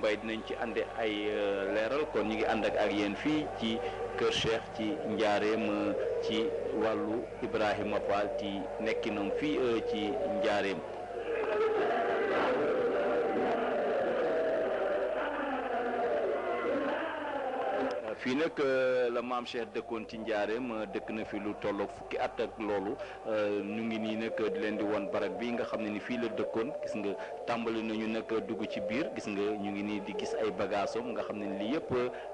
Mbaye dinañ ci ànd ay leeral kon ñu ngi ànd ak yéen fii ci Kër Cheikh ci Njaareem ci wàllu Ibrahima Fall ci nekkinam fii ci Njaareem. fii nag la maam Cheikh dëkkoon ci Njaareem dëkk na fi lu tolloog fukki at ak loolu ñu ngi nii nag di leen di won barab bi nga xam ne ni fii la dëkkoon gis nga tàmbali nañu nag dugg ci biir gis nga ñu ngi nii di gis ay bagaasam nga xam ne lii yëpp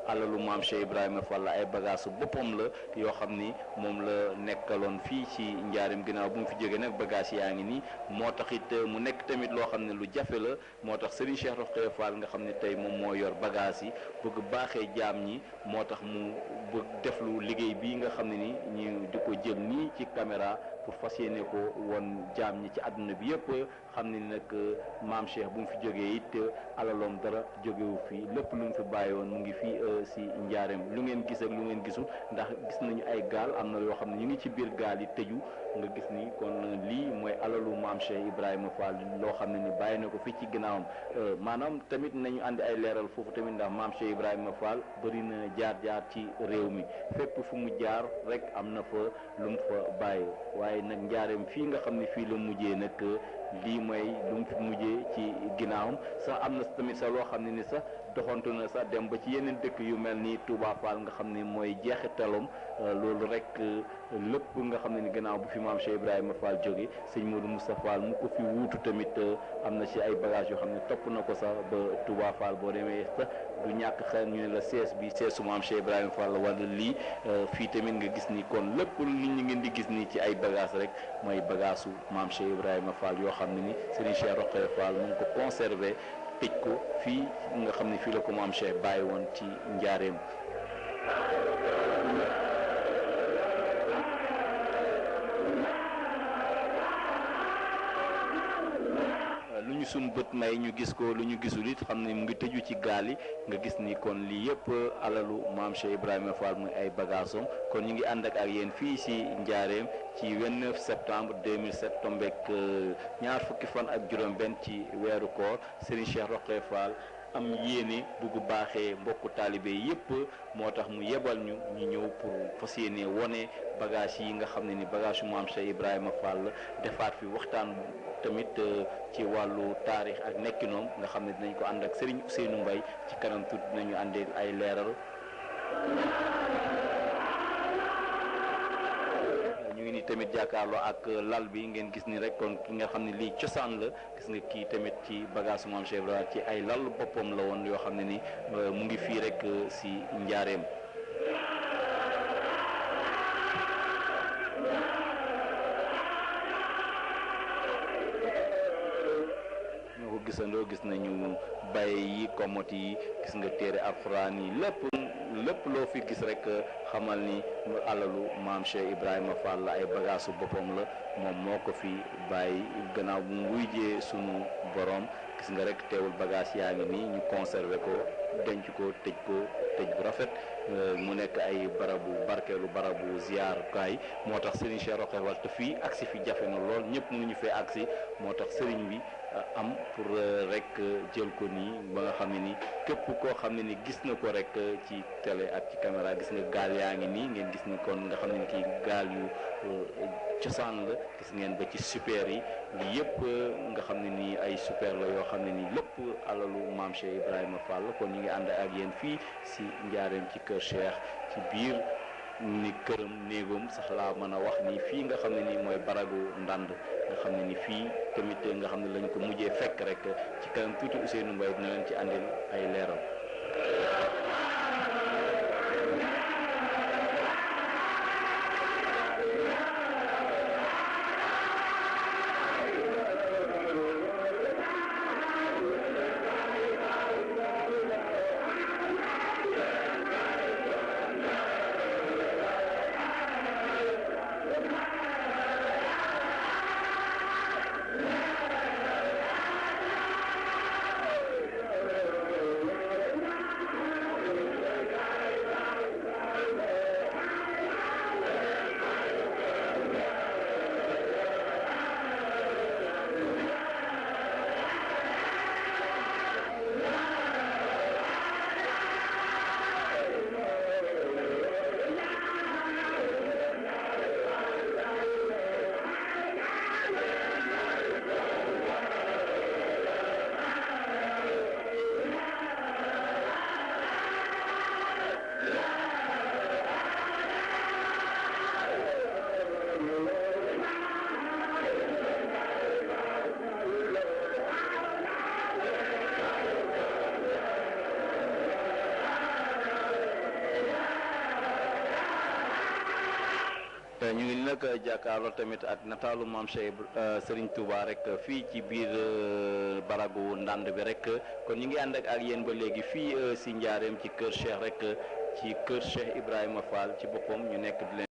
alalu maam Cheikh Ibrahima Fall ay bagaasu boppam la yoo xam ni moom la nekkaloon fii ci Njaareem ginnaaw bu mu fi jógee nag bagage yaa ngi nii moo tax it mu nekk tamit loo xam ne lu jafe la moo tax Serigne Cheikh Rokhaya Fall nga xam ne tey moom moo yor bagage yi bëgg baaxee jaam ñi moo tax mu bëgg def lu liggéey bii nga xam ne ni ñu di ko jël nii ci caméra pour fas yéene ko woon jaam ñi ci àdduna bi yëpp xam ne nag maam Cheikh bu mu fi jógee it alaloom dara jógewu fii lépp lu mu fi bàyyi woon mu ngi fii si Njaareem lu ngeen gis ak lu ngeen gisul ndax gis nañu ay gaal am na yoo xam ne ñu ngi ci biir gaal yi tëju nga gis ni kon lii mooy alalu maam Cheikh Ibrahima Fall loo xam ne ni bàyyi na ko fii ci ginnaawam maanaam tamit nañu àndi ay leeral foofu tamit ndax maam Cheikh Ibrahima Fall bëri na jaar-jaar ci réew mi fépp fu mu jaar rek am na fa lu mu fa bàyyi waaye nag Njaareem fii nga xam ne fii la mujjee nag lii mooy lu mu fi mujjee ci ginnaawam sax am na tamit sax loo xam ne ni sax doxantu na sax dem ba ci yeneen dëkk yu mel ni Touba Fall nga xam ne mooy jeexitalam loolu rek lépp nga xam ne ni gannaaw bu fi maam Cheikh Ibrahima Fall jóge sëñ Modou Moustapha Fall mu ko fi wuutu tamit am na ci ay bagages yoo xam ne topp na ko sax ba Touba Fall boo demee sax du ñàkk xel ñu ne la sees bi seesu maam Cheikh Ibrahima Fall wala lii fii tamit nga gis ni kon lépp nit ñi ngeen di gis nii ci ay bagages rek mooy bagaasu maam Cheikh Ibrahima Fall yoo xam ne ni Serigne Cheikh Rokhaya Fall mu ngi ko conservé tëj ko fii nga xam ne fii la ko maam Cheikh bàyyi woon ci Njaareem. lu ñu suñ bët may ñu gis ko lu ñu gisul it xam ne mu ngi tëju ci gaal yi nga gis ni kon lii yëpp alalu maam Cheikh Ibrahima Fall muy ay bagaasam kon ñu ngi ànd ak yéen fii si Njaareem ci 29 septembre 2007 tombeek ñaar fukki fan ak juróom-benn ci weeru koor Serigne Cheikh Rokhaya Fall am yéene bugg baaxee mbokku taalibe yëpp moo tax mu yebal ñu ñëw pour fas yéene wone bagage yi nga xam ne ni bagage yu maam Cheikh Ibrahima Fall defaat fi waxtaan tamit ci wàllu taarix ak nekkinoom nga xam ne dinañ ko ànd ak Serigne Ousseynou Mbaye ci kanam tuuti dinañu àndee ay leeral. ñu ngi ni tamit jàkkaarloo ak lal bi ngeen gis ni rek kon ki nga xam ne lii cosaan la gis nga kii tamit ci bagage maam Cheikh Ibrahima ci ay lal boppam la woon yoo xam ne ni mu ngi fii rek si Njaareem. ñoo ko gisandoo gis nañu bay yi komot yi gis nga téere alxuraan yi lépp loo fi gis rek xamal ni alalu maam Cheikh Ibrahima Fall la ay bagaasu boppam la moom moo ko fi bàyyi gannaaw bu mu wuyjee sunu borom gis nga rek teewul bagage yaa ngi nii ñu conservé ko denc ko tëj bu rafet mu nekk ay barabu barkeelu barabu ziyaarukaay moo tax Serigne Cheikh Rokhaya Fall te fii agsi fi jafe na lool ñëpp mënuñu fee agsi moo tax Serigne bi am pour rek jël ko nii ba nga xam ne ni képp koo xam ne ni gis na ko rek ci télé ak ci caméra gis nga gaal yaa ngi nii ngeen gis ni kon nga xam ne ni kii gaal yu cosaan la gis ngeen ba ci super yi lii yëpp nga xam ne nii ay super la yoo xam ne nii lépp alalu maam Cheikh Ibrahima Fall kon ñu ngi ànd ak yéen fii si Njaareem ci Kër Cheikh ci biir ni këram néegam sax laa mën a wax ni fii nga xam ne nii mooy baragu ndànd nga xam ne ni fii tamit nga xam ne lañ ko mujjee fekk rek ci kanam tuuti Ousseynou Mbaye dina leen ci àndil ay leeral. ñu ngi nag jàkkaarloo tamit ak nataalu maam Cheikh Serigne Touba rek fii ci biir baragu ndànd bi rek kon ñu ngi ànd ak yéen ba léegi fii si njaareem ci kër Cheikh rek ci kër Cheikh Ibrahima Fall ci boppam ñu nekk di leen